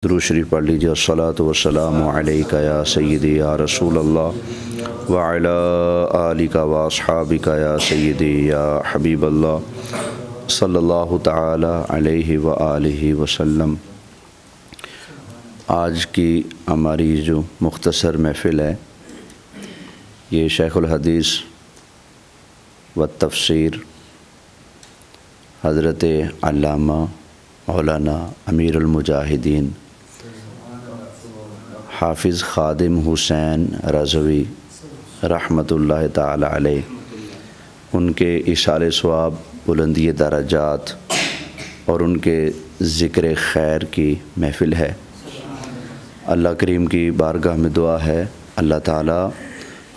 درود شریف پڑھ لیجیے۔ الصلاۃ والسلام علیک یا سیدی یا رسول اللہ وعلی آلک واصحابک یا سیدی یا حبیب اللہ صلی اللہ تعالی علیہ وآلہ وسلم۔ آج کی ہماری جو مختصر محفل ہے یہ شیخ الحدیث و تفسیر حضرت علامہ مولانا امیر المجاہدین حافظ خادم حسین رضوی رحمۃ اللہ تعالی علیہ ان کے اِیصال ثواب، بلندی درجات اور ان کے ذکر خیر کی محفل ہے۔ اللہ کریم کی بارگاہ میں دعا ہے اللہ تعالی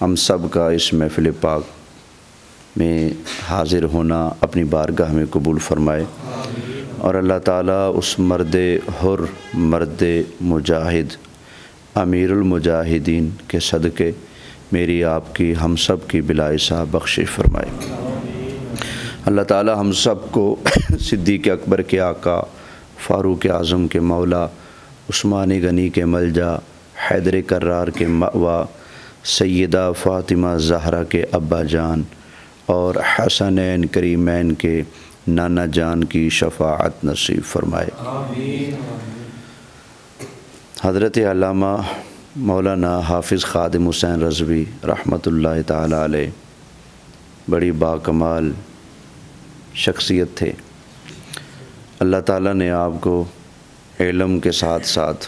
ہم سب کا اس محفل پاک میں حاضر ہونا اپنی بارگاہ میں قبول فرمائے، اور اللہ تعالیٰ اس مرد حر، مرد مجاہد، امیر المجاہدین کے صدقے میری آپ کی ہم سب کی بلا حساب بخشش فرمائے۔ اللہ تعالیٰ ہم سب کو صدیق اکبر کے آقا، فاروق اعظم کے مولا، عثمان غنی کے ملجا، حیدر کرار کے مأوا، سیدہ فاطمہ زہرا کے ابا جان اور حسنین کریمین کے نانا جان کی شفاعت نصیب فرمائے۔ حضرت علامہ مولانا حافظ خادم حسین رضوی رحمۃ اللہ تعالی علیہ بڑی باکمال شخصیت تھے۔ اللہ تعالیٰ نے آپ کو علم کے ساتھ ساتھ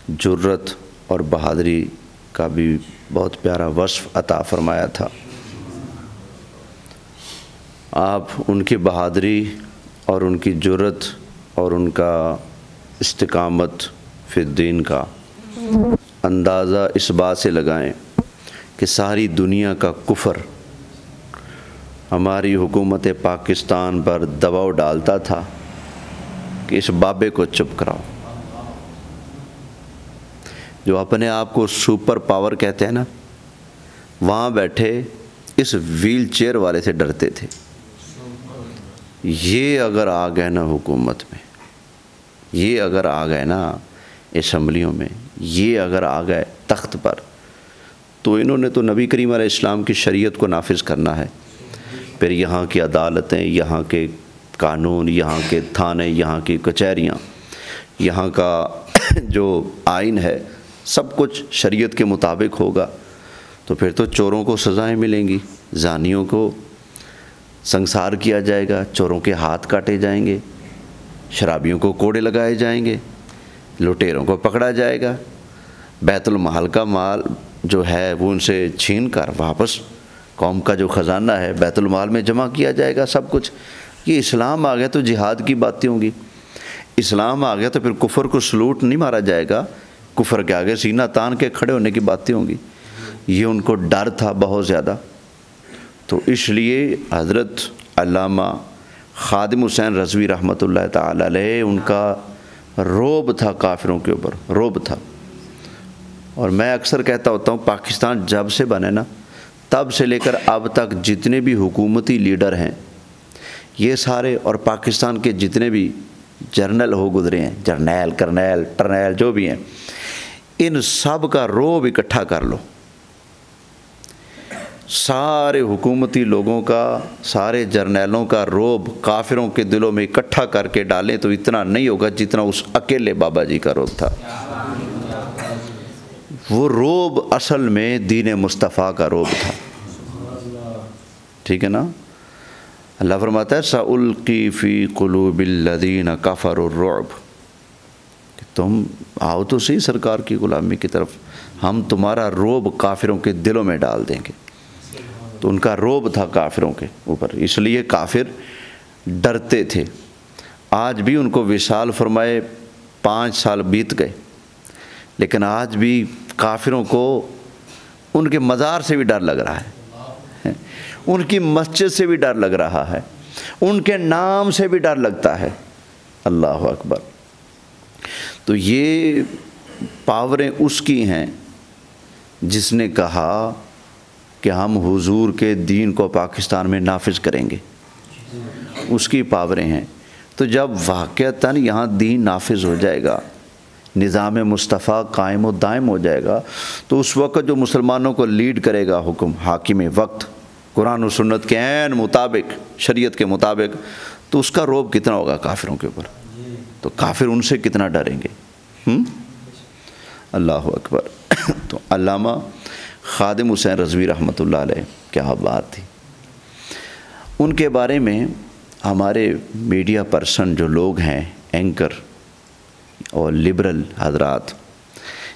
جرت اور بہادری کا بھی بہت پیارا وصف عطا فرمایا تھا۔ آپ ان کی بہادری اور ان کی جرت اور ان کا استقامت فی الدین کا اندازہ اس بات سے لگائیں کہ ساری دنیا کا کفر ہماری حکومت پاکستان پر دباؤ ڈالتا تھا کہ اس بابے کو چپ کراؤ، جو اپنے آپ کو سپر پاور کہتے ہیں نا، وہاں بیٹھے اس ویل چیئر والے سے ڈرتے تھے۔ یہ اگر آ گئے نا حکومت میں، یہ اگر آ گئے نا اسمبلیوں میں، یہ اگر آ گئے تخت پر، تو انہوں نے تو نبی کریم علیہ السلام کی شریعت کو نافذ کرنا ہے۔ پھر یہاں کی عدالتیں، یہاں کے قانون، یہاں کے تھانے، یہاں کی کچہریاں، یہاں کا جو آئین ہے سب کچھ شریعت کے مطابق ہوگا، تو پھر تو چوروں کو سزائیں ملیں گی، زانیوں کو سنسار کیا جائے گا، چوروں کے ہاتھ کاٹے جائیں گے، شرابیوں کو کوڑے لگائے جائیں گے، لٹیروں کو پکڑا جائے گا، بیت المال کا مال جو ہے وہ ان سے چھین کر واپس قوم کا جو خزانہ ہے بیت المال میں جمع کیا جائے گا، سب کچھ۔ یہ اسلام آ گیا تو جہاد کی باتیں ہوں گی، اسلام آ گیا تو پھر کفر کو سلوٹ نہیں مارا جائے گا، کفر کے آگے سینہ تان کے کھڑے ہونے کی باتیں ہوں گی۔ یہ ان کو ڈر تھا بہت زیادہ، تو اس لیے حضرت علامہ خادم حسین رضوی رحمۃ اللہ تعالی علیہ ان کا رعب تھا، کافروں کے اوپر رعب تھا۔ اور میں اکثر کہتا ہوتا ہوں پاکستان جب سے بنے نا تب سے لے کر اب تک جتنے بھی حکومتی لیڈر ہیں یہ سارے، اور پاکستان کے جتنے بھی جرنل ہو گزرے ہیں، جرنیل، کرنیل، ٹرنیل جو بھی ہیں، ان سب کا رعب اکٹھا کر لو، سارے حکومتی لوگوں کا، سارے جرنیلوں کا رعب کافروں کے دلوں میں اکٹھا کر کے ڈالیں تو اتنا نہیں ہوگا جتنا اس اکیلے بابا جی کا رعب تھا۔ وہ رعب اصل میں دین مصطفیٰ کا رعب تھا، ٹھیک ہے نا؟ اللہ فرماتا ہے سألقی فی قلوب الذین کفروا الرعب، کہ تم آؤ تو صحیح سرکار کی غلامی کی طرف، ہم تمہارا رعب کافروں کے دلوں میں ڈال دیں گے۔ تو ان کا رعب تھا کافروں کے اوپر، اس لیے کافر ڈرتے تھے۔ آج بھی ان کو وصال فرمائے 5 سال بیت گئے، لیکن آج بھی کافروں کو ان کے مزار سے بھی ڈر لگ رہا ہے، ان کی مسجد سے بھی ڈر لگ رہا ہے، ان کے نام سے بھی ڈر لگتا ہے۔ اللہ اکبر۔ تو یہ پاوریں اس کی ہیں جس نے کہا کہ ہم حضور کے دین کو پاکستان میں نافذ کریں گے، اس کی پاوریں ہیں۔ تو جب واقعتاً یہاں دین نافذ ہو جائے گا، نظام مصطفیٰ قائم و دائم ہو جائے گا تو اس وقت جو مسلمانوں کو لیڈ کرے گا حکم حاکم وقت قرآن و سنت کے عین مطابق شریعت کے مطابق تو اس کا رعب کتنا ہوگا کافروں کے اوپر، تو کافر ان سے کتنا ڈریں گے۔ اللہ اکبر۔ تو علامہ خادم حسین رضوی رحمۃ اللہ علیہ کیا بات تھی، ان کے بارے میں ہمارے میڈیا پرسن جو لوگ ہیں اینکر اور لبرل حضرات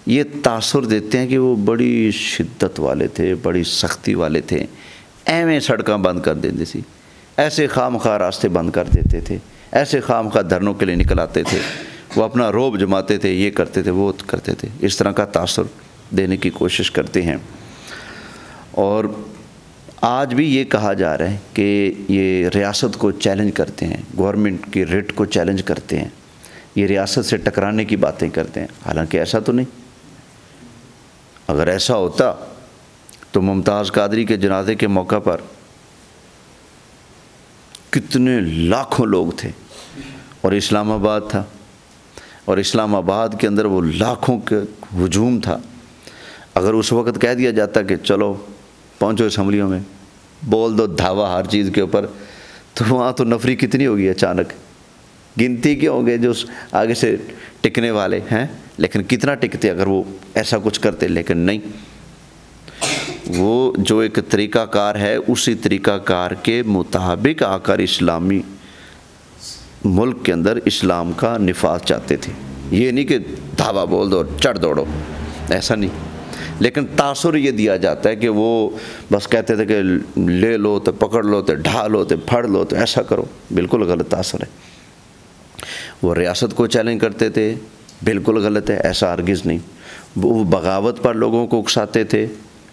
یہ تاثر دیتے ہیں کہ وہ بڑی شدت والے تھے، بڑی سختی والے تھے، ایویں سڑکاں بند کر دیتے سی، ایسے خام خواہ راستے بند کر دیتے تھے، ایسے خام خواہ دھرنوں کے لیے نکل آتے تھے، وہ اپنا روب جماتے تھے، یہ کرتے تھے وہ کرتے تھے، اس طرح کا تاثر دینے کی کوشش کرتے ہیں۔ اور آج بھی یہ کہا جا رہا ہے کہ یہ ریاست کو چیلنج کرتے ہیں، گورنمنٹ کی ریٹ کو چیلنج کرتے ہیں، یہ ریاست سے ٹکرانے کی باتیں کرتے ہیں، حالانکہ ایسا تو نہیں۔ اگر ایسا ہوتا تو ممتاز قادری کے جنازے کے موقع پر کتنے لاکھوں لوگ تھے، اور اسلام آباد تھا، اور اسلام آباد کے اندر وہ لاکھوں کے ہجوم تھا۔ اگر اس وقت کہہ دیا جاتا کہ چلو پہنچو اسمبلیوں میں بول دو دھاوا ہر چیز کے اوپر، تو وہاں تو نفری کتنی ہوگی، اچانک گنتی کے ہوں گے جو آگے سے ٹکنے والے ہیں، لیکن کتنا ٹکتے اگر وہ ایسا کچھ کرتے، لیکن نہیں، وہ جو ایک طریقہ کار ہے اسی طریقہ کار کے مطابق آ کر اسلامی ملک کے اندر اسلام کا نفاذ چاہتے تھے۔ یہ نہیں کہ دھاوا بول دو چڑھ دوڑو، ایسا نہیں، لیکن تاثر یہ دیا جاتا ہے کہ وہ بس کہتے تھے کہ لے لو تو پکڑ لو تو ڈھا لو تو پھڑ لو تو ایسا کرو، بالکل غلط تاثر ہے۔ وہ ریاست کو چیلنج کرتے تھے، بالکل غلط ہے، ایسا ہرگز نہیں۔ وہ بغاوت پر لوگوں کو اکساتے تھے،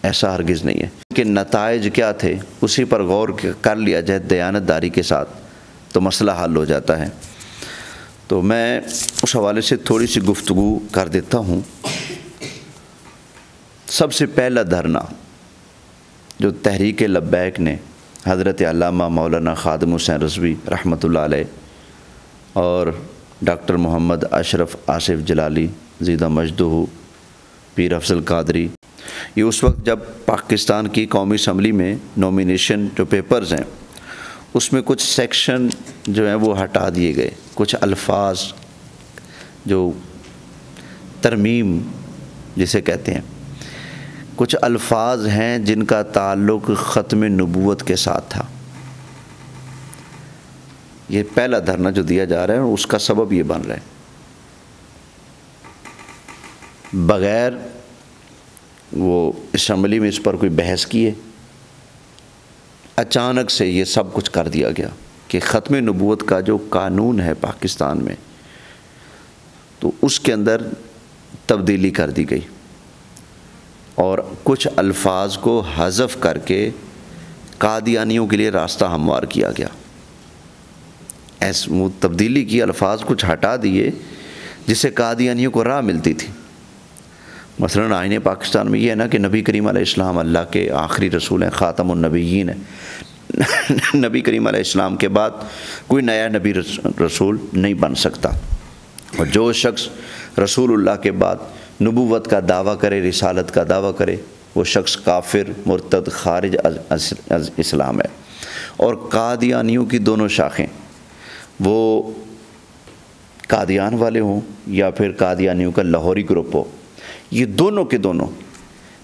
ایسا ہرگز نہیں ہے۔ کہ نتائج کیا تھے اسی پر غور کر لیا جائے دیانت داری کے ساتھ تو مسئلہ حل ہو جاتا ہے۔ تو میں اس حوالے سے تھوڑی سی گفتگو کر دیتا ہوں۔ سب سے پہلا دھرنا جو تحریک لبیک نے حضرت علامہ مولانا خادم حسین رضوی رحمۃ اللہ علیہ اور ڈاکٹر محمد اشرف آصف جلالی زیدہ مجدہ پیر افضل قادری، یہ اس وقت جب پاکستان کی قومی اسمبلی میں نومینیشن جو پیپرز ہیں اس میں کچھ سیکشن جو ہیں وہ ہٹا دیے گئے، کچھ الفاظ جو ترمیم جسے کہتے ہیں، کچھ الفاظ ہیں جن کا تعلق ختم نبوت کے ساتھ تھا۔ یہ پہلا دھرنا جو دیا جا رہا ہے اس کا سبب یہ بن رہا ہے، بغیر وہ اسمبلی میں اس پر کوئی بحث کیے اچانک سے یہ سب کچھ کر دیا گیا کہ ختم نبوت کا جو قانون ہے پاکستان میں تو اس کے اندر تبدیلی کر دی گئی اور کچھ الفاظ کو حذف کر کے قادیانیوں کے لیے راستہ ہموار کیا گیا۔ ایسے تبدیلی کی، الفاظ کچھ ہٹا دیے جس سے قادیانیوں کو راہ ملتی تھی۔ مثلاً آئین پاکستان میں یہ ہے نا کہ نبی کریم علیہ السلام اللہ کے آخری رسول ہیں، خاتم النبیین ہیں، نبی کریم علیہ السلام کے بعد کوئی نیا نبی رسول نہیں بن سکتا، اور جو شخص رسول اللہ کے بعد نبوت کا دعویٰ کرے، رسالت کا دعویٰ کرے، وہ شخص کافر، مرتد، خارج از اسلام ہے۔ اور قادیانیوں کی دونوں شاخیں، وہ قادیان والے ہوں یا پھر قادیانیوں کا لاہوری گروپ ہو، یہ دونوں کے دونوں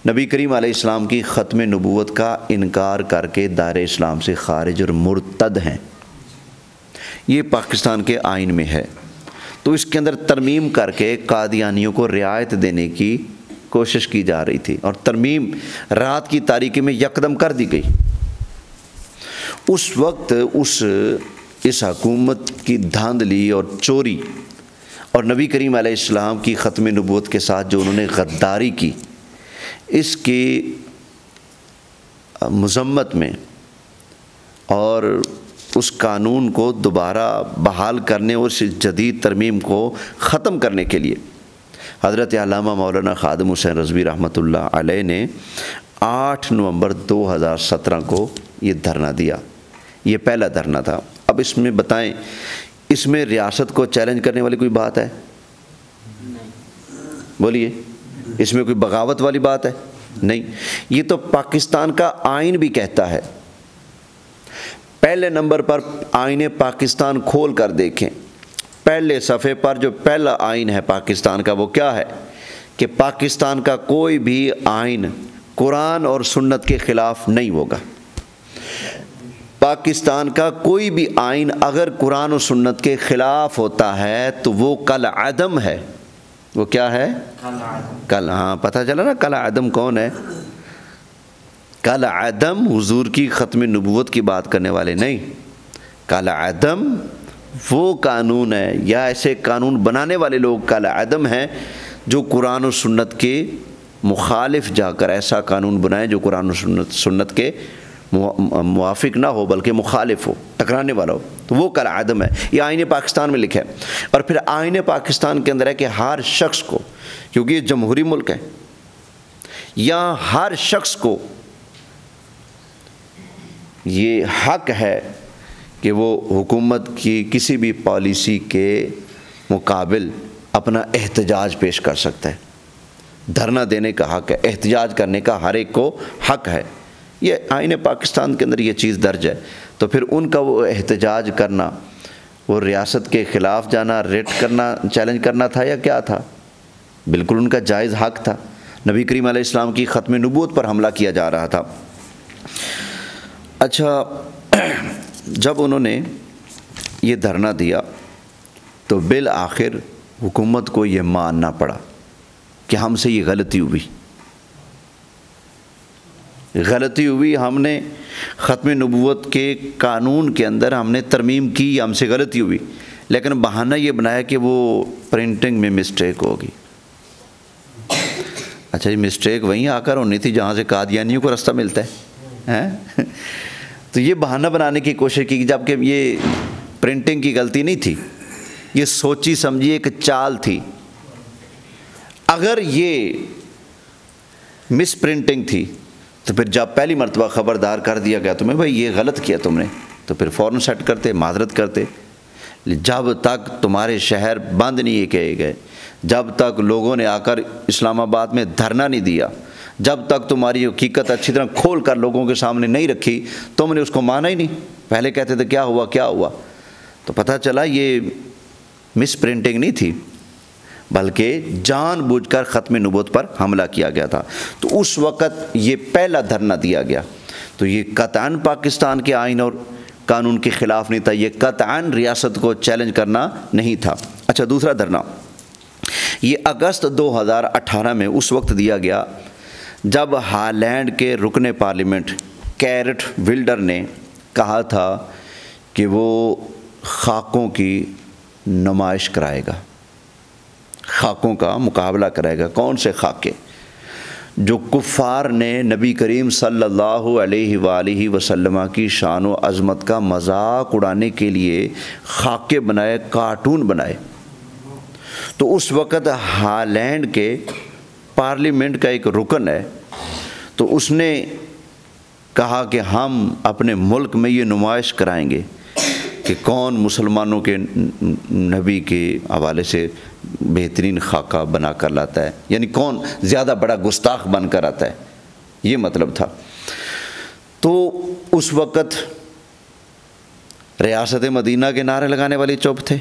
نبی کریم علیہ السلام کی ختم نبوت کا انکار کر کے دائرہ اسلام سے خارج اور مرتد ہیں۔ یہ پاکستان کے آئین میں ہے، تو اس کے اندر ترمیم کر کے قادیانیوں کو رعایت دینے کی کوشش کی جا رہی تھی، اور ترمیم رات کی تاریکی میں یکدم کر دی گئی۔ اس وقت اس حکومت کی دھاندلی اور چوری اور نبی کریم علیہ السلام کی ختم نبوت کے ساتھ جو انہوں نے غداری کی، اس کی مذمت میں اور اس قانون کو دوبارہ بحال کرنے اور اس جدید ترمیم کو ختم کرنے کے لیے حضرت علامہ مولانا خادم حسین رضوی رحمۃ اللہ علیہ نے 8 نومبر 2017 کو یہ دھرنا دیا۔ یہ پہلا دھرنا تھا۔ اب اس میں بتائیں، اس میں ریاست کو چیلنج کرنے والی کوئی بات ہے؟ بولیے، اس میں کوئی بغاوت والی بات ہے؟ نہیں، یہ تو پاکستان کا آئین بھی کہتا ہے۔ پہلے نمبر پر آئین پاکستان کھول کر دیکھیں، پہلے صفحے پر جو پہلا آئین ہے پاکستان کا وہ کیا ہے کہ پاکستان کا کوئی بھی آئین قرآن اور سنت کے خلاف نہیں ہوگا۔ پاکستان کا کوئی بھی آئین اگر قرآن و سنت کے خلاف ہوتا ہے تو وہ کالعدم ہے۔ وہ کیا ہے؟ کل، ہاں پتہ چلا نا کالعدم کون ہے؟ کالعدم حضور کی ختم نبوت کی بات کرنے والے نہیں، کالعدم وہ قانون ہے یا ایسے قانون بنانے والے لوگ کالعدم ہیں جو قرآن و سنت کے مخالف جا کر ایسا قانون بنائیں جو قرآن و سنت کے موافق نہ ہو بلکہ مخالف ہو، ٹکرانے والا ہو، تو وہ کالعدم ہے۔ یہ آئین پاکستان میں لکھا ہے۔ اور پھر آئین پاکستان کے اندر ہے کہ ہر شخص کو، کیونکہ یہ جمہوری ملک ہے، یہاں ہر شخص کو یہ حق ہے کہ وہ حکومت کی کسی بھی پالیسی کے مقابل اپنا احتجاج پیش کر سکتا ہے۔ دھرنا دینے کا حق ہے، احتجاج کرنے کا ہر ایک کو حق ہے۔ یہ آئین پاکستان کے اندر یہ چیز درج ہے۔ تو پھر ان کا وہ احتجاج کرنا، وہ ریاست کے خلاف جانا، ریٹ کرنا، چیلنج کرنا تھا یا کیا تھا؟ بالکل ان کا جائز حق تھا۔ نبی کریم علیہ السلام کی ختم نبوت پر حملہ کیا جا رہا تھا۔ اچھا، جب انہوں نے یہ دھرنا دیا تو بالآخر حکومت کو یہ ماننا پڑا کہ ہم سے یہ غلطی ہوئی، ہم نے ختم نبوت کے قانون کے اندر ہم نے ترمیم کی، ہم سے غلطی ہوئی، لیکن بہانہ یہ بنایا کہ وہ پرنٹنگ میں مسٹیک ہوگی۔ اچھا، یہ مسٹیک وہیں آ کر ہونی تھی جہاں سے قادیانیوں کو راستہ ملتا ہے۔ تو یہ بہانہ بنانے کی کوشش کی، جبکہ یہ پرنٹنگ کی غلطی نہیں تھی، یہ سوچی سمجھی ایک چال تھی۔ اگر یہ مس پرنٹنگ تھی تو پھر جب پہلی مرتبہ خبردار کر دیا گیا تمہیں بھائی یہ غلط کیا تم نے، تو پھر فوراً سیٹ کرتے، معذرت کرتے۔ جب تک تمہارے شہر بند نہیں کیے گئے، جب تک لوگوں نے آ کر اسلام آباد میں دھرنا نہیں دیا، جب تک تمہاری حقیقت اچھی طرح کھول کر لوگوں کے سامنے نہیں رکھی، تم نے اس کو مانا ہی نہیں۔ پہلے کہتے تھے کیا ہوا، تو پتہ چلا یہ مس پرنٹنگ نہیں تھی بلکہ جان بوجھ کر ختم نبوت پر حملہ کیا گیا تھا۔ تو اس وقت یہ پہلا دھرنا دیا گیا، تو یہ قطعاً پاکستان کے آئین اور قانون کے خلاف نہیں تھا، یہ قطعاً ریاست کو چیلنج کرنا نہیں تھا۔ اچھا، دوسرا دھرنا یہ اگست 2018 میں اس وقت دیا گیا جب ہالینڈ کے رکن پارلیمنٹ کیرٹ ولڈر نے کہا تھا کہ وہ خاکوں کی نمائش کرائے گا، خاکوں کا مقابلہ کرائے گا۔ کون سے خاکے؟ جو کفار نے نبی کریم صلی اللہ علیہ وآلہ وسلم کی شان و عظمت کا مذاق اڑانے کے لیے خاکے بنائے، کارٹون بنائے۔ تو اس وقت ہالینڈ کے پارلیمنٹ کا ایک رکن ہے، تو اس نے کہا کہ ہم اپنے ملک میں یہ نمائش کرائیں گے کہ کون مسلمانوں کے نبی کے حوالے سے بہترین خاکہ بنا کر لاتا ہے، یعنی کون زیادہ بڑا گستاخ بن کر آتا ہے، یہ مطلب تھا۔ تو اس وقت ریاست مدینہ کے نعرے لگانے والے چپ تھے،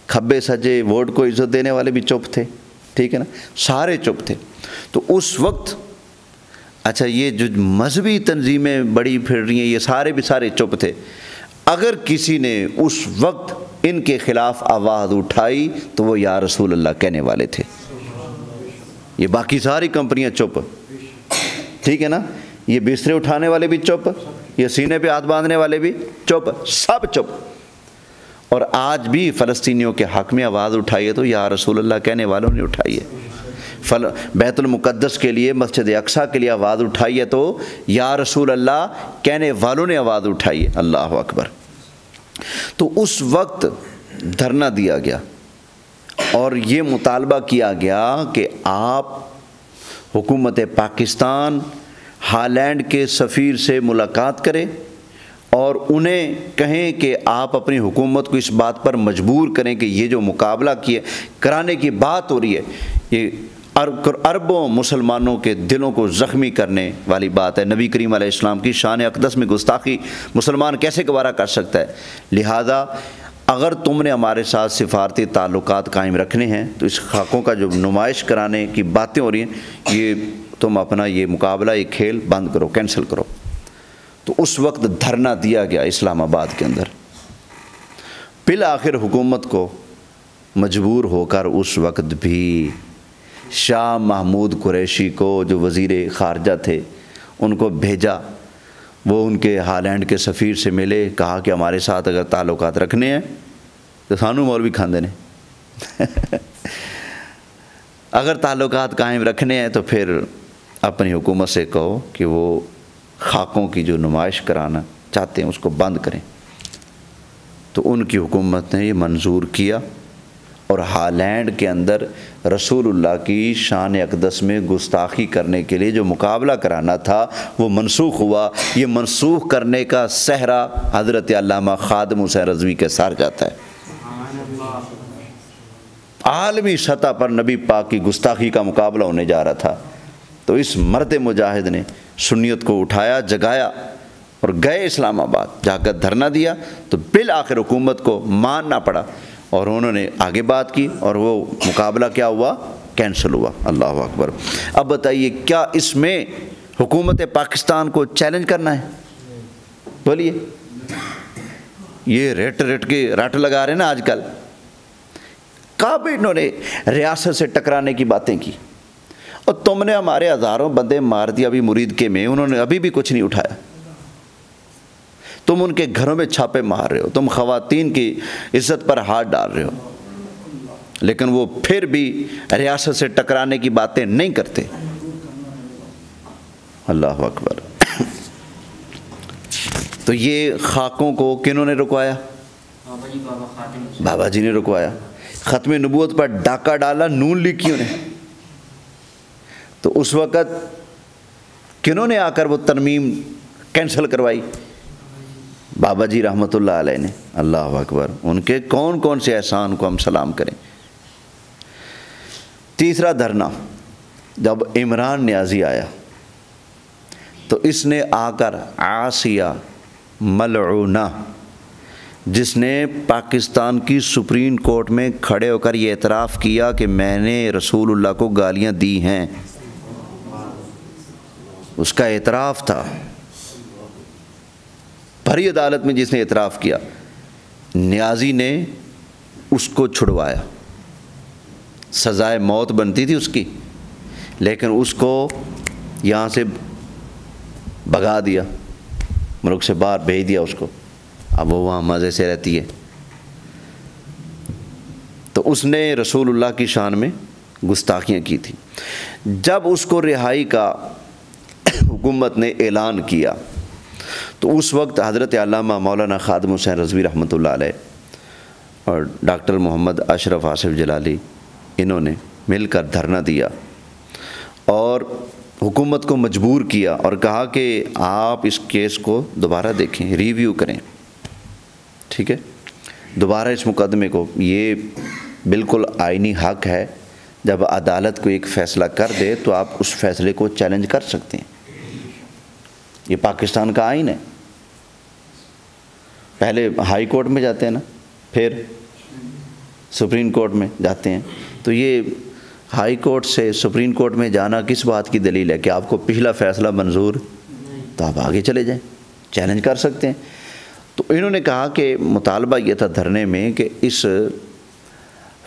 کھبے سجے ووٹ کو عزت دینے والے بھی چپ تھے، ٹھیک ہے نا، سارے چپ تھے۔ تو اس وقت اچھا، یہ جو مذہبی تنظیمیں بڑی پھر رہی ہیں یہ سارے چپ تھے۔ اگر کسی نے اس وقت ان کے خلاف آواز اٹھائی تو وہ یا رسول اللہ کہنے والے تھے۔ یہ باقی ساری کمپنیاں چپ، ٹھیک ہے نا، یہ بسترے اٹھانے والے بھی چپ، یہ سینے پہ ہاتھ باندھنے والے بھی چپ، سب چپ۔ اور آج بھی فلسطینیوں کے حق میں آواز اٹھائی ہے تو یا رسول اللہ کہنے والوں نے اٹھائی ہے۔ بیت المقدس کے لیے، مسجد اقصیٰ کے لیے آواز اٹھائی ہے تو یا رسول اللہ کہنے والوں نے آواز اٹھائی ہے۔ اللہ اکبر۔ تو اس وقت دھرنا دیا گیا اور یہ مطالبہ کیا گیا کہ آپ حکومت پاکستان ہالینڈ کے سفیر سے ملاقات کریں اور انہیں کہیں کہ آپ اپنی حکومت کو اس بات پر مجبور کریں کہ یہ جو مقابلہ کرانے کی بات ہو رہی ہے یہ اربوں مسلمانوں کے دلوں کو زخمی کرنے والی بات ہے۔ نبی کریم علیہ السلام کی شان اقدس میں گستاخی مسلمان کیسے گوارا کر سکتا ہے؟ لہذا اگر تم نے ہمارے ساتھ سفارتی تعلقات قائم رکھنے ہیں تو اس خاکوں کا جو نمائش کرانے کی باتیں ہو رہی ہیں، یہ تم اپنا یہ مقابلہ، یہ کھیل بند کرو، کینسل کرو۔ تو اس وقت دھرنا دیا گیا اسلام آباد کے اندر۔ بالآخر حکومت کو مجبور ہو کر اس وقت بھی شاہ محمود قریشی کو، جو وزیر خارجہ تھے، ان کو بھیجا۔ وہ ان کے ہالینڈ کے سفیر سے ملے، کہا کہ ہمارے ساتھ اگر تعلقات رکھنے ہیں تو سانو مولوی کھاندے نے اگر تعلقات قائم رکھنے ہیں تو پھر اپنی حکومت سے کہو کہ وہ خاکوں کی جو نمائش کرانا چاہتے ہیں اس کو بند کریں۔ تو ان کی حکومت نے یہ منظور کیا، اور ہالینڈ کے اندر رسول اللہ کی شان اقدس میں گستاخی کرنے کے لیے جو مقابلہ کرانا تھا وہ منسوخ ہوا۔ یہ منسوخ کرنے کا صحرا حضرت علامہ خادم حسین رضوی کے سر جاتا ہے۔ عالمی سطح پر نبی پاک کی گستاخی کا مقابلہ ہونے جا رہا تھا، تو اس مرد مجاہد نے سنیت کو اٹھایا، جگایا اور گئے اسلام آباد، جا کر دھرنا دیا۔ تو بالآخر حکومت کو ماننا پڑا، اور انہوں نے آگے بات کی، اور وہ مقابلہ کیا ہوا؟ کینسل ہوا۔ اللہ اکبر۔ اب بتائیے، کیا اس میں حکومت پاکستان کو چیلنج کرنا ہے؟ بولیے۔ یہ رٹ لگا رہے ہیں نا آج کل۔ کب انہوں نے ریاست سے ٹکرانے کی باتیں کی، اور تم نے ہمارے ہزاروں بندے مار دیا ابھی مرید کے میں، انہوں نے ابھی بھی کچھ نہیں اٹھایا۔ تم ان کے گھروں میں چھاپے مار رہے ہو، تم خواتین کی عزت پر ہاتھ ڈال رہے ہو، لیکن وہ پھر بھی ریاست سے ٹکرانے کی باتیں نہیں کرتے۔ اللہ اکبر۔ تو یہ خاکوں کو کنہوں نے رکوایا؟ بابا جی نے رکوایا۔ ختم نبوت پر ڈاکہ ڈالا نون لیگ کیوں نے؟ تو اس وقت کنہوں نے آ کر وہ ترمیم کینسل کروائی؟ بابا جی رحمۃ اللہ علیہ نے۔ اللہ اکبر۔ ان کے کون کون سے احسان کو ہم سلام کریں۔ تیسرا دھرنا، جب عمران نیازی آیا تو اس نے آ کر عاصیہ ملعونہ، جس نے پاکستان کی سپریم کورٹ میں کھڑے ہو کر یہ اعتراف کیا کہ میں نے رسول اللہ کو گالیاں دی ہیں، اس کا اعتراف تھا، بھری عدالت میں جس نے اعتراف کیا، نیازی نے اس کو چھڑوایا۔ سزائے موت بنتی تھی اس کی، لیکن اس کو یہاں سے بھگا دیا، ملک سے باہر بھیج دیا اس کو۔ اب وہ وہاں مزے سے رہتی ہے۔ تو اس نے رسول اللہ کی شان میں گستاخیاں کی تھی۔ جب اس کو رہائی کا حکومت نے اعلان کیا تو اس وقت حضرت علامہ مولانا خادم حسین رضوی رحمۃ اللہ علیہ اور ڈاکٹر محمد اشرف آصف جلالی، انہوں نے مل کر دھرنا دیا اور حکومت کو مجبور کیا اور کہا کہ آپ اس کیس کو دوبارہ دیکھیں، ریویو کریں، ٹھیک ہے، دوبارہ اس مقدمے کو، یہ بالکل آئینی حق ہے، جب عدالت کو ایک فیصلہ کر دے تو آپ اس فیصلے کو چیلنج کر سکتے ہیں، یہ پاکستان کا آئین ہے۔ پہلے ہائی کورٹ میں جاتے ہیں نا، پھر سپریم کورٹ میں جاتے ہیں، تو یہ ہائی کورٹ سے سپریم کورٹ میں جانا کس بات کی دلیل ہے؟ کہ آپ کو پچھلا فیصلہ منظور، تو آپ آگے چلے جائیں، چیلنج کر سکتے ہیں۔ تو انہوں نے کہا کہ مطالبہ یہ تھا دھرنے میں کہ اس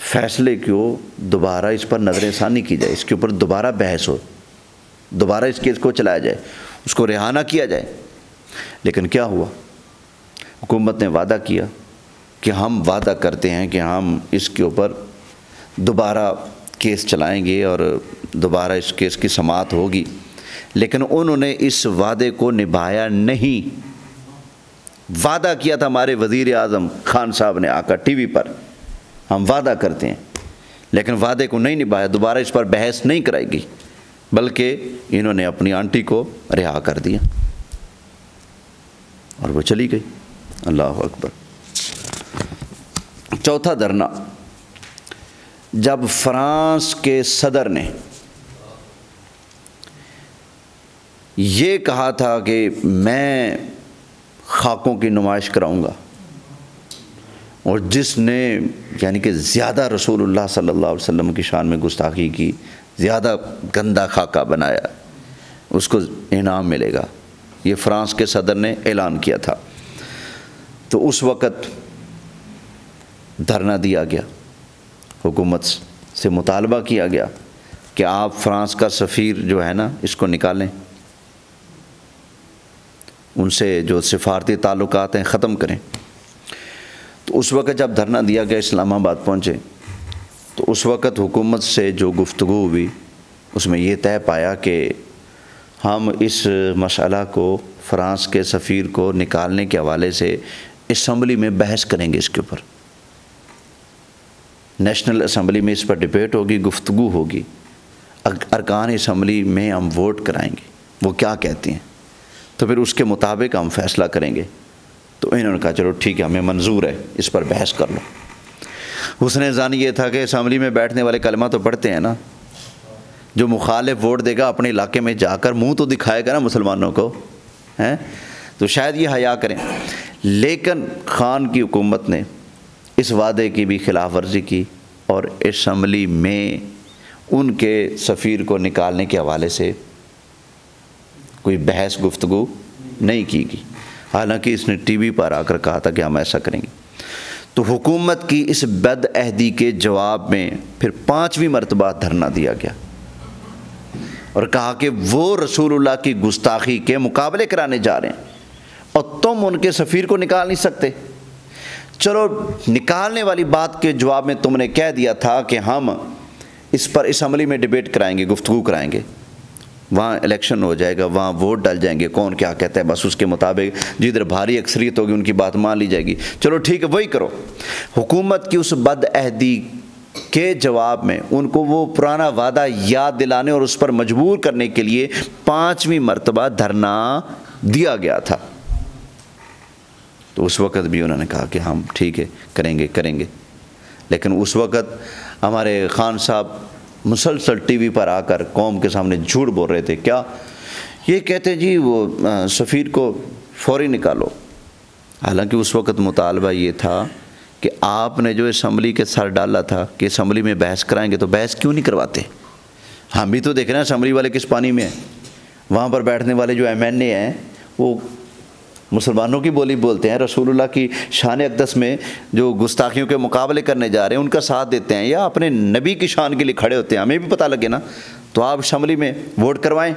فیصلے کو دوبارہ اس پر نظر ثانی کی جائے، اس کے اوپر دوبارہ بحث ہو، دوبارہ اس کیس کو چلایا جائے، اس کو رہا نہ کیا جائے۔ لیکن کیا ہوا؟ حکومت نے وعدہ کیا کہ ہم وعدہ کرتے ہیں کہ ہم اس کے اوپر دوبارہ کیس چلائیں گے اور دوبارہ اس کیس کی سماعت ہوگی، لیکن انہوں نے اس وعدے کو نبھایا نہیں۔ وعدہ کیا تھا ہمارے وزیر اعظم خان صاحب نے آ کر ٹی وی پر، ہم وعدہ کرتے ہیں، لیکن وعدے کو نہیں نبھایا، دوبارہ اس پر بحث نہیں کرائی گئی، بلکہ انہوں نے اپنی آنٹی کو رہا کر دیا اور وہ چلی گئی۔ اللہ اکبر۔ چوتھا دھرنا، جب فرانس کے صدر نے یہ کہا تھا کہ میں خاکوں کی نمائش کراؤں گا، اور جس نے یعنی کہ زیادہ رسول اللہ صلی اللہ علیہ وسلم کی شان میں گستاخی کی، زیادہ گندا خاکہ بنایا، اس کو انعام ملے گا، یہ فرانس کے صدر نے اعلان کیا تھا۔ تو اس وقت دھرنا دیا گیا، حکومت سے مطالبہ کیا گیا کہ آپ فرانس کا سفیر جو ہے نا اس کو نکالیں، ان سے جو سفارتی تعلقات ہیں ختم کریں۔ تو اس وقت جب دھرنا دیا گیا، اسلام آباد پہنچے، تو اس وقت حکومت سے جو گفتگو ہوئی اس میں یہ طے پایا کہ ہم اس مسئلہ کو فرانس کے سفیر کو نکالنے کے حوالے سے اسمبلی میں بحث کریں گے، اس کے اوپر نیشنل اسمبلی میں اس پر ڈبیٹ ہوگی، گفتگو ہوگی، ارکان اسمبلی میں ہم ووٹ کرائیں گے وہ کیا کہتے ہیں، تو پھر اس کے مطابق ہم فیصلہ کریں گے۔ تو انہوں نے کہا چلو ٹھیک ہے، ہمیں منظور ہے، اس پر بحث کر لو۔ حسن ظن یہ تھا کہ اسمبلی میں بیٹھنے والے کلمہ تو پڑھتے ہیں نا، جو مخالف ووٹ دے گا اپنے علاقے میں جا کر منہ تو دکھائے گا نا مسلمانوں کو، ہیں تو شاید یہ حیا کریں۔ لیکن خان کی حکومت نے اس وعدے کی بھی خلاف ورزی کی اور اسمبلی میں ان کے سفیر کو نکالنے کے حوالے سے کوئی بحث گفتگو نہیں کی گئی، حالانکہ اس نے ٹی وی پر آ کر کہا تھا کہ ہم ایسا کریں گے۔ تو حکومت کی اس بد عہدی کے جواب میں پھر 5ویں مرتبہ دھرنا دیا گیا اور کہا کہ وہ رسول اللہ کی گستاخی کے مقابلے کرانے جا رہے ہیں اور تم ان کے سفیر کو نکال نہیں سکتے۔ چلو نکالنے والی بات کے جواب میں تم نے کہہ دیا تھا کہ ہم اس پر اسمبلی میں ڈیبیٹ کرائیں گے، گفتگو کرائیں گے، وہاں الیکشن ہو جائے گا، وہاں ووٹ ڈال جائیں گے، کون کیا کہتا ہے بس اس کے مطابق جدھر بھاری اکثریت ہوگی ان کی بات مان لی جائے گی، چلو ٹھیک ہے وہی کرو۔ حکومت کی اس بد عہدی کے جواب میں ان کو وہ پرانا وعدہ یاد دلانے اور اس پر مجبور کرنے کے لیے 5ویں مرتبہ دھرنا دیا گیا تھا۔ تو اس وقت بھی انہوں نے کہا کہ ہم ٹھیک ہے کریں گے، لیکن اس وقت ہمارے خان صاحب مسلسل ٹی وی پر آ کر قوم کے سامنے جھوٹ بول رہے تھے۔ کیا یہ کہتے جی وہ سفیر کو فوری نکالو، حالانکہ اس وقت مطالبہ یہ تھا کہ آپ نے جو اسمبلی کے سر ڈالا تھا کہ اسمبلی میں بحث کرائیں گے، تو بحث کیوں نہیں کرواتے؟ ہم بھی تو دیکھ رہے ہیں اسمبلی والے کس پانی میں ہیں، وہاں پر بیٹھنے والے جو ایم این اے ہیں وہ مسلمانوں کی بولی بولتے ہیں، رسول اللہ کی شان اقدس میں جو گستاخیوں کے مقابلے کرنے جا رہے ہیں ان کا ساتھ دیتے ہیں یا اپنے نبی کی شان کے لیے کھڑے ہوتے ہیں، ہمیں بھی پتہ لگے نا۔ تو آپ اسمبلی میں ووٹ کروائیں۔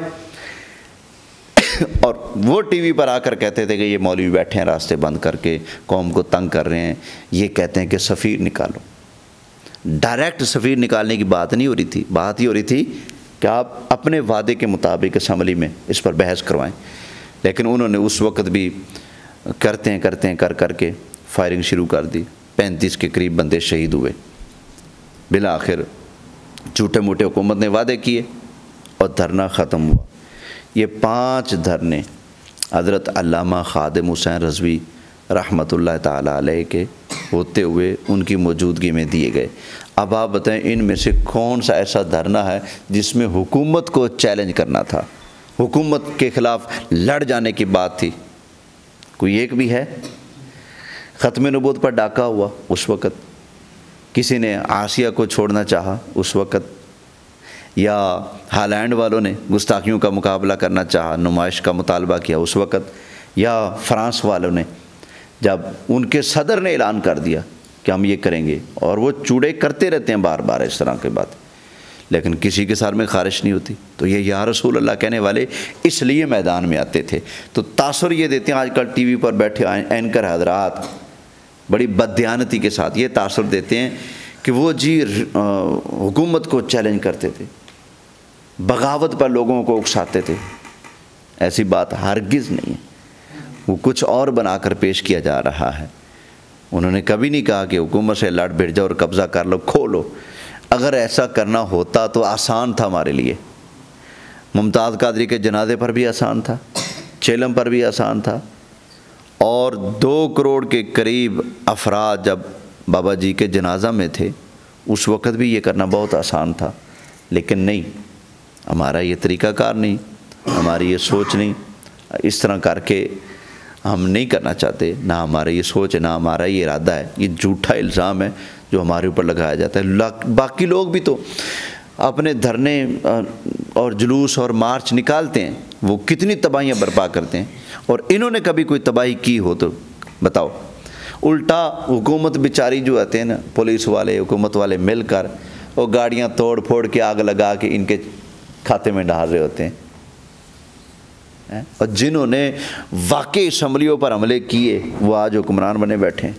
اور وہ ٹی وی پر آ کر کہتے تھے کہ یہ مولوی بیٹھے ہیں راستے بند کر کے قوم کو تنگ کر رہے ہیں، یہ کہتے ہیں کہ سفیر نکالو۔ ڈائریکٹ سفیر نکالنے کی بات نہیں ہو رہی تھی، بات ہی ہو رہی تھی کہ آپ اپنے وعدے کے مطابق اسمبلی میں اس پر بحث کروائیں۔ لیکن انہوں نے اس وقت بھی کرتے ہیں کر کے فائرنگ شروع کر دی، 35 کے قریب بندے شہید ہوئے۔ بالآخر جھوٹے موٹے حکومت نے وعدے کیے اور دھرنا ختم ہوا۔ یہ 5 دھرنے حضرت علامہ خادم حسین رضوی رحمۃ اللہ تعالیٰ علیہ کے ہوتے ہوئے ان کی موجودگی میں دیے گئے۔ اب آپ بتائیں ان میں سے کون سا ایسا دھرنا ہے جس میں حکومت کو چیلنج کرنا تھا، حکومت کے خلاف لڑ جانے کی بات تھی؟ کوئی ایک بھی ہے؟ ختم نبوت پر ڈاکہ ہوا اس وقت، کسی نے آسیہ کو چھوڑنا چاہا اس وقت، یا ہالینڈ والوں نے گستاخیوں کا مقابلہ کرنا چاہا، نمائش کا مطالبہ کیا اس وقت، یا فرانس والوں نے جب ان کے صدر نے اعلان کر دیا کہ ہم یہ کریں گے، اور وہ چوڑے کرتے رہتے ہیں بار بار اس طرح کی بات، لیکن کسی کے سر میں خارش نہیں ہوتی۔ تو یہ یا رسول اللہ کہنے والے اس لیے میدان میں آتے تھے۔ تو تاثر یہ دیتے ہیں، آج کل ٹی وی پر بیٹھے اینکر حضرات بڑی بددیانتی کے ساتھ یہ تاثر دیتے ہیں کہ وہ جی حکومت کو چیلنج کرتے تھے، بغاوت پر لوگوں کو اکساتے تھے۔ ایسی بات ہرگز نہیں ہے، وہ کچھ اور بنا کر پیش کیا جا رہا ہے۔ انہوں نے کبھی نہیں کہا کہ حکومت سے لڑ بھڑ جاؤ اور قبضہ کر لو، کھو لو۔ اگر ایسا کرنا ہوتا تو آسان تھا ہمارے لیے، ممتاز قادری کے جنازے پر بھی آسان تھا، چیلم پر بھی آسان تھا، اور 2 کروڑ کے قریب افراد جب بابا جی کے جنازہ میں تھے اس وقت بھی یہ کرنا بہت آسان تھا، لیکن نہیں، ہمارا یہ طریقہ کار نہیں، ہماری یہ سوچ نہیں، اس طرح کر کے ہم نہیں کرنا چاہتے، نہ ہمارا یہ سوچ ہے، نہ ہمارا یہ ارادہ ہے۔ یہ جھوٹا الزام ہے جو ہمارے اوپر لگایا جاتا ہے۔ باقی لوگ بھی تو اپنے دھرنے اور جلوس اور مارچ نکالتے ہیں، وہ کتنی تباہیاں برپا کرتے ہیں، اور انہوں نے کبھی کوئی تباہی کی ہو تو بتاؤ؟ الٹا حکومت بیچاری جو آتے ہیں نا، پولیس والے حکومت والے مل کر وہ گاڑیاں توڑ پھوڑ کے آگ لگا کے ان کے کھاتے میں ڈال رہے ہوتے ہیں، اور جنہوں نے واقعی اسمبلیوں پر حملے کیے وہ آج حکمران بنے بیٹھے ہیں۔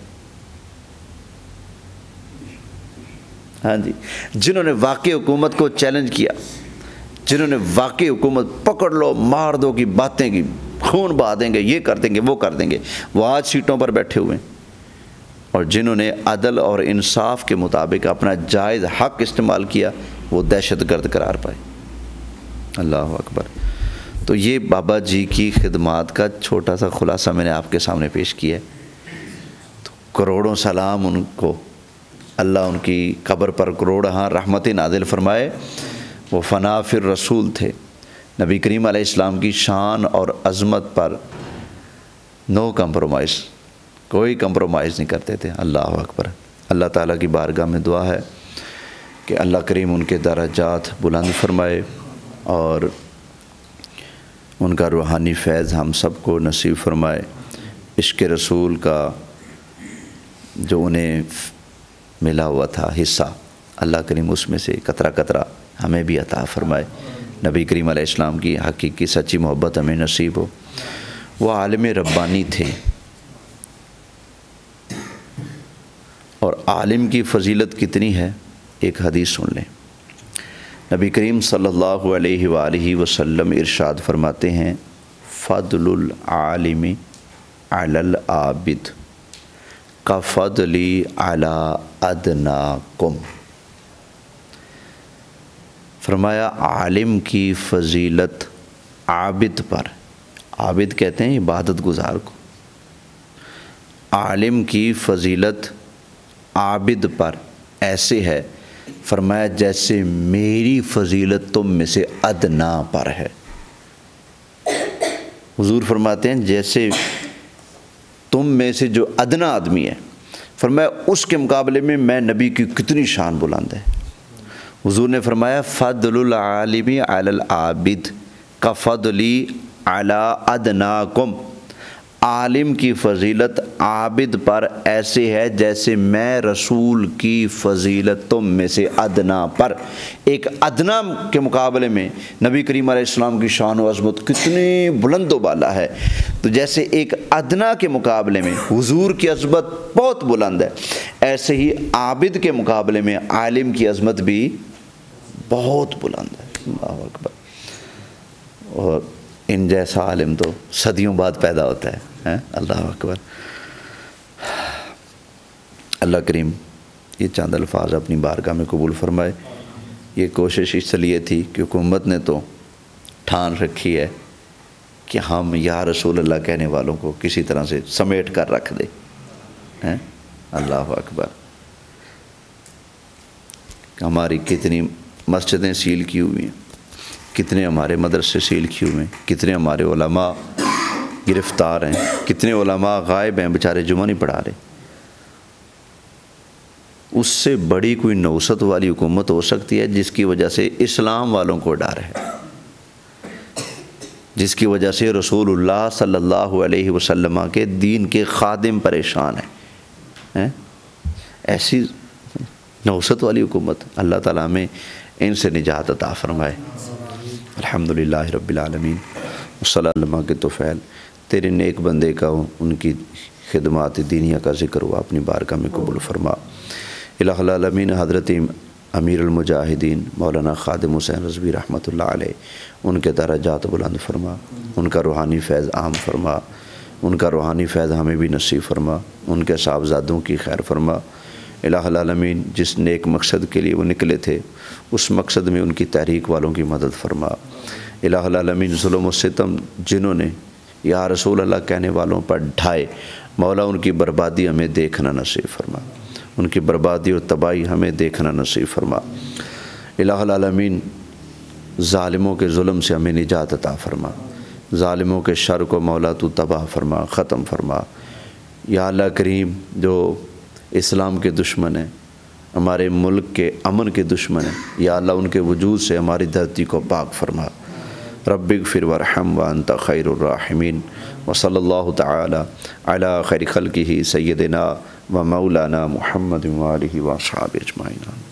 ہاں جی، جنہوں نے واقعی حکومت کو چیلنج کیا، جنہوں نے واقعی حکومت پکڑ لو مار دو کی باتیں کی، خون بہا دیں گے، یہ کر دیں گے، وہ کر دیں گے، وہ آج سیٹوں پر بیٹھے ہوئے ہیں۔ اور جنہوں نے عدل اور انصاف کے مطابق اپنا جائز حق استعمال کیا وہ دہشت گرد قرار پائے۔ اللہ اکبر۔ تو یہ بابا جی کی خدمات کا چھوٹا سا خلاصہ میں نے آپ کے سامنے پیش کیا ہے۔ تو کروڑوں سلام ان کو، اللہ ان کی قبر پر کروڑاں رحمتیں نازل فرمائے۔ وہ فنا فر رسول تھے، نبی کریم علیہ السلام کی شان اور عظمت پر نو کمپرومائز، کوئی کمپرومائز نہیں کرتے تھے۔ اللہ اکبر۔ اللہ تعالیٰ کی بارگاہ میں دعا ہے کہ اللہ کریم ان کے درجات بلند فرمائے اور ان کا روحانی فیض ہم سب کو نصیب فرمائے۔ عشق رسول کا جو انہیں ملا ہوا تھا حصہ، اللہ کریم اس میں سے قطرہ قطرہ ہمیں بھی عطا فرمائے۔ نبی کریم علیہ السلام کی حقیقی سچی محبت ہمیں نصیب ہو۔ وہ عالم ربانی تھے، اور عالم کی فضیلت کتنی ہے ایک حدیث سن لیں۔ نبی کریم صلی اللہ علیہ وآلہ وسلم ارشاد فرماتے ہیں، فضل العالم علی العابد کفضلی علی ادناکم۔ فرمایا عالم کی فضیلت عابد پر، عابد کہتے ہیں عبادت گزار کو، عالم کی فضیلت عابد پر ایسے ہے، فرمایا جیسے میری فضیلت تم میں سے ادنا پر ہے۔ حضور فرماتے ہیں جیسے تم میں سے جو ادنا آدمی ہے، فرمایا اس کے مقابلے میں نبی کی کتنی شان بلند ہے۔ حضور نے فرمایا فضل العالم علی العابد کفضلی علی ادناکم، عالم کی فضیلت عابد پر ایسے ہے جیسے میں رسول کی فضیلت تم میں سے ادنا پر۔ ایک ادنا کے مقابلے میں نبی کریم علیہ السلام کی شان و عظمت کتنی بلند و بالا ہے، تو جیسے ایک ادنا کے مقابلے میں حضور کی عظمت بہت بلند ہے، ایسے ہی عابد کے مقابلے میں عالم کی عظمت بھی بہت بلند ہے۔ اللہ اکبر۔ اور ان جیسا عالم تو صدیوں بعد پیدا ہوتا ہے۔ اللہ اکبر۔ اللہ کریم یہ چند الفاظ اپنی بارگاہ میں قبول فرمائے۔ یہ کوشش اس لیے تھی کہ حکومت نے تو ٹھان رکھی ہے کہ ہم یا رسول اللہ کہنے والوں کو کسی طرح سے سمیٹ کر رکھ دے۔ اللہ اکبر۔ ہماری کتنی مسجدیں سیل کی ہوئی ہیں، کتنے ہمارے مدرسے سیل کیے ہوئے ہیں، کتنے ہمارے علماء گرفتار ہیں، کتنے علماء غائب ہیں، بیچارے جمعہ نہیں پڑھا رہے۔ اس سے بڑی کوئی نوست والی حکومت ہو سکتی ہے جس کی وجہ سے اسلام والوں کو ڈر ہے، جس کی وجہ سے رسول اللہ صلی اللہ علیہ وسلم کے دین کے خادم پریشان ہیں۔ ایسی نوست والی حکومت، اللہ تعالیٰ ہمیں ان سے نجات عطا فرمائے۔ الحمدللہ رب العالمین۔ صلی اللہ کے توفیل تیرے نیک بندے کا ان کی خدمات دینیہ کا ذکر ہوا، اپنی بارگاہ میں قبول فرما۔ الہ العالمین حضرت امیر المجاہدین مولانا خادم حسین رضوی رحمۃ اللہ علیہ، ان کے درجات بلند فرما، ان کا روحانی فیض عام فرما، ان کا روحانی فیض ہمیں بھی نصیب فرما، ان کے صاحبزادوں کی خیر فرما۔ الہ العالمین جس نیک مقصد کے لیے وہ نکلے تھے اس مقصد میں ان کی تحریک والوں کی مدد فرما۔ الہ العالمین ظلم و ستم جنہوں نے یا رسول اللہ کہنے والوں پر ڈھائے، مولا ان کی بربادی ہمیں دیکھنا نصیب فرما، ان کی بربادی اور تباہی ہمیں دیکھنا نصیب فرما۔ الہ العالمین ظالموں کے ظلم سے ہمیں نجات عطا فرما، ظالموں کے شر کو مولا تو تباہ فرما، ختم فرما۔ یا اللہ کریم جو اسلام کے دشمن ہیں، ہمارے ملک کے امن کے دشمن ہیں، یا اللہ ان کے وجود سے ہماری دھرتی کو پاک فرما۔ رب اغفر وارحم وانت خیر الراحمین، وصلی اللہ تعالی علی خیر خلقہ سیدنا و مولانا محمد وآلہ وصحبہ اجمعین۔